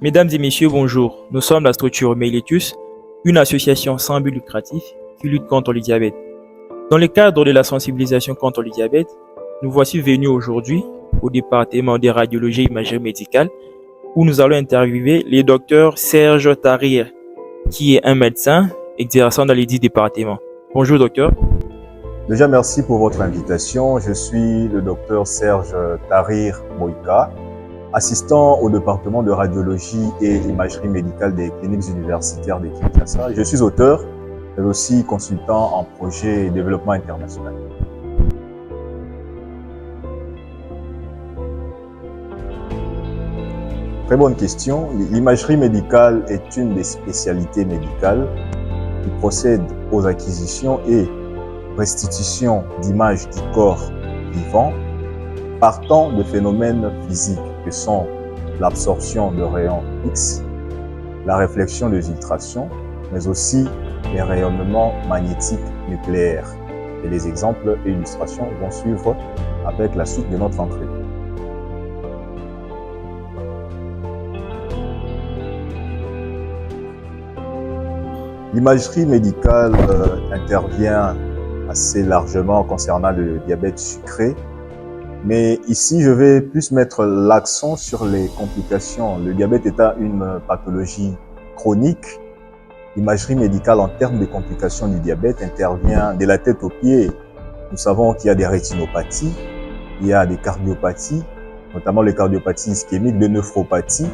Mesdames et messieurs, bonjour. Nous sommes la structure Melitus, une association sans but lucratif qui lutte contre le diabète. Dans le cadre de la sensibilisation contre le diabète, nous voici venus aujourd'hui au département de radiologie et imagerie médicale où nous allons interviewer le docteur Serge Tarir, qui est un médecin exerçant dans les 10 départements. Bonjour docteur. Déjà, merci pour votre invitation. Je suis le docteur Serge Tarir Moïka, assistant au département de radiologie et imagerie médicale des cliniques universitaires de Kinshasa. Je suis auteur, mais aussi consultant en projet et développement international. Très bonne question. L'imagerie médicale est une des spécialités médicales qui procède aux acquisitions et restitution d'images du corps vivant partant de phénomènes physiques que sont l'absorption de rayons X, la réflexion des ultrations, mais aussi les rayonnements magnétiques nucléaires. Et les exemples et illustrations vont suivre avec la suite de notre entrée. L'imagerie médicale intervient assez largement concernant le diabète sucré. Mais ici, je vais plus mettre l'accent sur les complications. Le diabète étant une pathologie chronique, l'imagerie médicale en termes de complications du diabète intervient de la tête aux pieds. Nous savons qu'il y a des rétinopathies, il y a des cardiopathies, notamment les cardiopathies ischémiques, des néphropathies,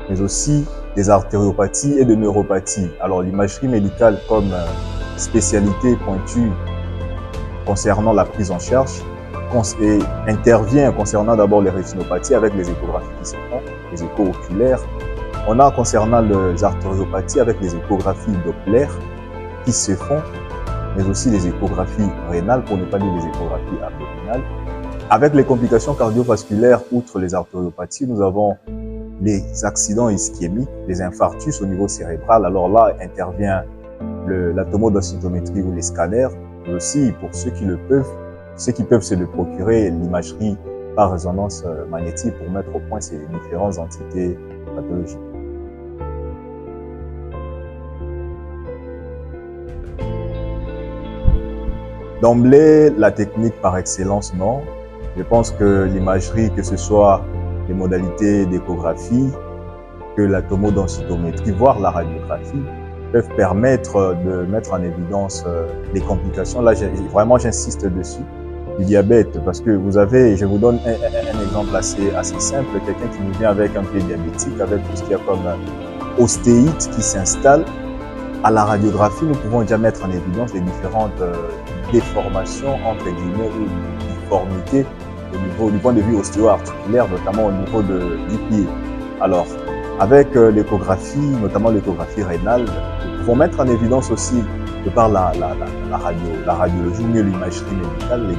mais aussi des artériopathies et des neuropathies. Alors l'imagerie médicale comme spécialité pointue concernant la prise en charge et intervient concernant d'abord les rétinopathies avec les échographies qui se font, les échos oculaires. On a concernant les artériopathies avec les échographies Doppler qui se font, mais aussi les échographies rénales, pour ne pas dire les échographies abdominales. Avec les complications cardiovasculaires, outre les artériopathies, nous avons les accidents ischémiques, les infarctus au niveau cérébral. Alors là intervient la tomodensitométrie ou les scanners, mais aussi pour ceux qui peuvent se le procurer, l'imagerie par résonance magnétique pour mettre au point ces différentes entités pathologiques. D'emblée, la technique par excellence, non. Je pense que l'imagerie, que ce soit les modalités d'échographie, que la tomodensitométrie, voire la radiographie, peuvent permettre de mettre en évidence les complications. Là, vraiment, j'insiste dessus. Du diabète, parce que vous avez, je vous donne un exemple assez simple, quelqu'un qui nous vient avec un pied diabétique, avec tout ce qu'il y a comme ostéite qui s'installe. À la radiographie, nous pouvons déjà mettre en évidence les différentes déformations, entre guillemets, ou difformités du point de vue ostéo-articulaire, notamment au niveau du pied. Alors, avec l'échographie, notamment l'échographie rénale, nous pouvons mettre en évidence aussi, de par la radiologie, ou mieux l'imagerie médicale,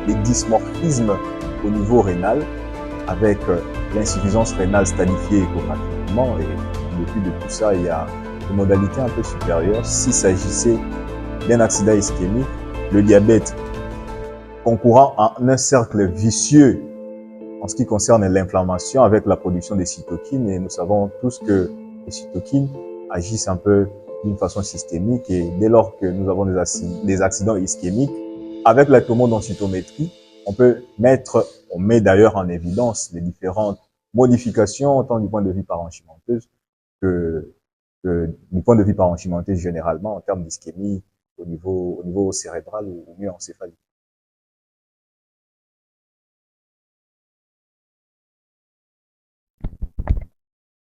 les dysmorphismes au niveau rénal, avec l'insuffisance rénale stadifiée échographiquement. Et en dépit de tout ça, il y a une modalité un peu supérieure. S'il s'agissait d'un accident ischémique, le diabète concourant en un cercle vicieux en ce qui concerne l'inflammation avec la production des cytokines. Et nous savons tous que les cytokines agissent un peu d'une façon systémique, et dès lors que nous avons des accidents ischémiques, avec la tomodensitométrie, on met d'ailleurs en évidence les différentes modifications, tant du point de vue parenchymenteuse que du point de vue parenchymenteuse généralement, en termes d'ischémie au niveau cérébral ou mieux encéphalique.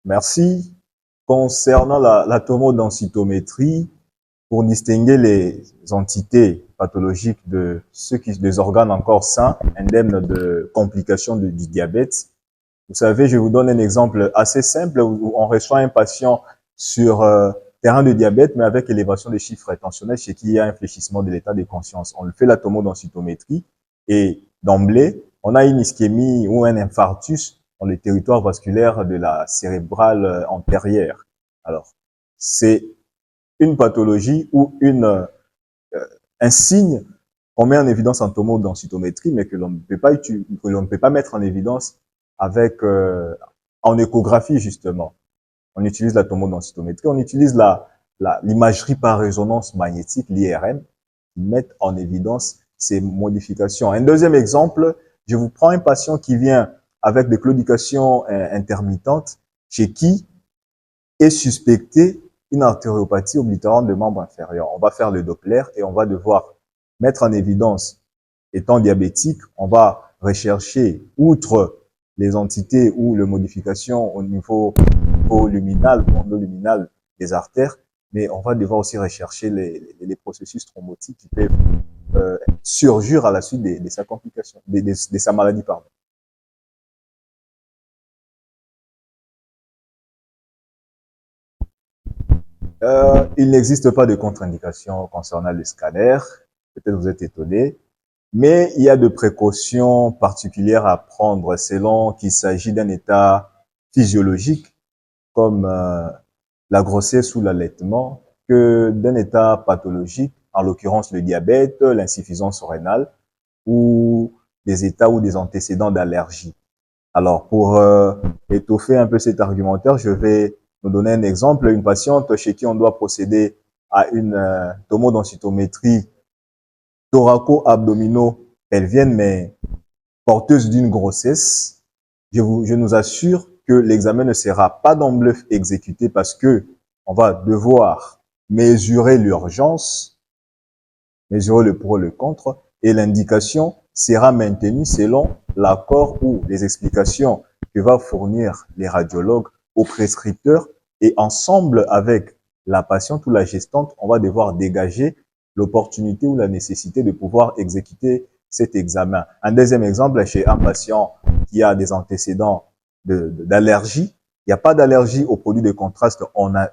Merci. Concernant la tomodensitométrie, pour distinguer les entités pathologiques des organes encore sains, indemnes de complications du diabète. Vous savez, je vous donne un exemple assez simple où on reçoit un patient sur terrain de diabète, mais avec élévation des chiffres tensionnels, chez qui il y a un fléchissement de l'état de conscience. On le fait la tomodensitométrie et d'emblée, on a une ischémie ou un infarctus dans le territoire vasculaire de la cérébrale antérieure. Alors, c'est une pathologie ou un signe qu'on met en évidence en tomodensitométrie, mais que l'on ne peut pas mettre en évidence avec en échographie, justement. On utilise la tomodensitométrie, on utilise l'imagerie par résonance magnétique, l'IRM, qui met en évidence ces modifications. Un deuxième exemple, je vous prends un patient qui vient avec des claudications intermittentes, chez qui est suspecté une artériopathie oblitérante de membre inférieur. On va faire le Doppler et on va devoir mettre en évidence, étant diabétique, on va rechercher, outre les entités ou les modifications au niveau luminal ou endoluminal des artères, mais on va devoir aussi rechercher les processus thrombotiques qui peuvent surgir à la suite de sa complication, de sa maladie, pardon. Il n'existe pas de contre-indication concernant le scanner. Peut-être vous êtes étonné. Mais il y a de précautions particulières à prendre selon qu'il s'agit d'un état physiologique comme la grossesse ou l'allaitement que d'un état pathologique, en l'occurrence le diabète, l'insuffisance rénale ou des états ou des antécédents d'allergie. Alors, pour étoffer un peu cet argumentaire, je vais nous donner un exemple. Une patiente chez qui on doit procéder à une tomodensitométrie thoraco-abdominaux-pelvienne, mais porteuse d'une grossesse. Je nous assure que l'examen ne sera pas d'emblée exécuté parce que on va devoir mesurer l'urgence, mesurer le pour et le contre, et l'indication sera maintenue selon l'accord ou les explications que va fournir les radiologues au prescripteur, et ensemble avec la patiente ou la gestante, on va devoir dégager l'opportunité ou la nécessité de pouvoir exécuter cet examen. Un deuxième exemple, chez un patient qui a des antécédents d'allergie, il n'y a pas d'allergie aux produits de contraste.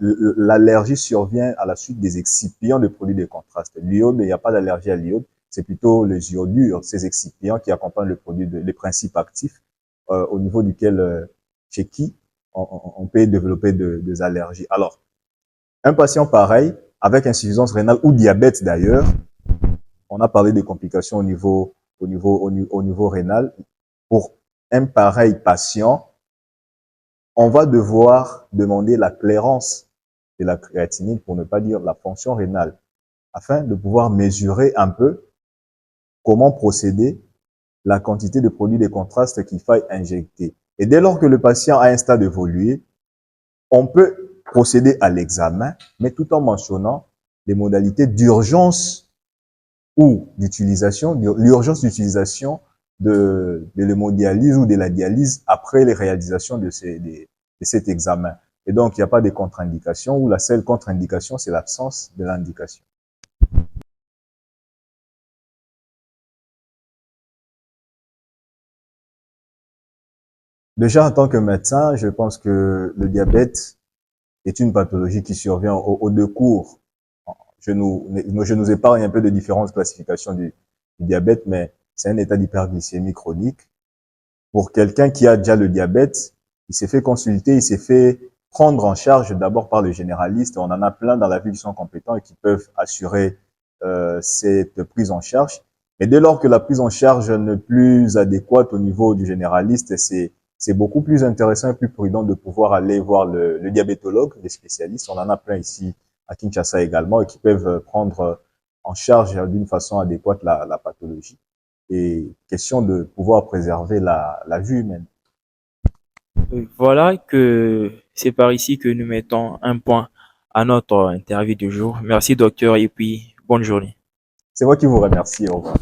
L'allergie survient à la suite des excipients de produits de contraste. L'iode, il n'y a pas d'allergie à l'iode. C'est plutôt les iodures, ces excipients qui accompagnent le produit, les principes actifs au niveau duquel, chez qui on peut développer des allergies. Alors, un patient pareil, avec insuffisance rénale ou diabète d'ailleurs, on a parlé des complications au niveau rénal. Pour un pareil patient, on va devoir demander la clairance de la créatinine, pour ne pas dire la fonction rénale, afin de pouvoir mesurer un peu comment procéder, la quantité de produits de contraste qu'il faille injecter. Et dès lors que le patient a un stade évolué, on peut procéder à l'examen, mais tout en mentionnant les modalités d'urgence ou d'utilisation, l'urgence d'utilisation de l'hémodialyse ou de la dialyse après les réalisations de cet examen. Et donc, il n'y a pas de contre-indication, ou la seule contre-indication, c'est l'absence de l'indication. Déjà, en tant que médecin, je pense que le diabète est une pathologie qui survient au décours. Je nous épargne un peu de différentes classifications du diabète, mais c'est un état d'hyperglycémie chronique. Pour quelqu'un qui a déjà le diabète, il s'est fait consulter, il s'est fait prendre en charge d'abord par le généraliste. On en a plein dans la ville qui sont compétents et qui peuvent assurer cette prise en charge. Mais dès lors que la prise en charge n'est plus adéquate au niveau du généraliste, c'est beaucoup plus intéressant et plus prudent de pouvoir aller voir le diabétologue, les spécialistes. On en a plein ici à Kinshasa également, et qui peuvent prendre en charge d'une façon adéquate la pathologie. Et question de pouvoir préserver la vie humaine. Voilà que c'est par ici que nous mettons un point à notre interview du jour. Merci docteur et puis bonne journée. C'est moi qui vous remercie. Au revoir.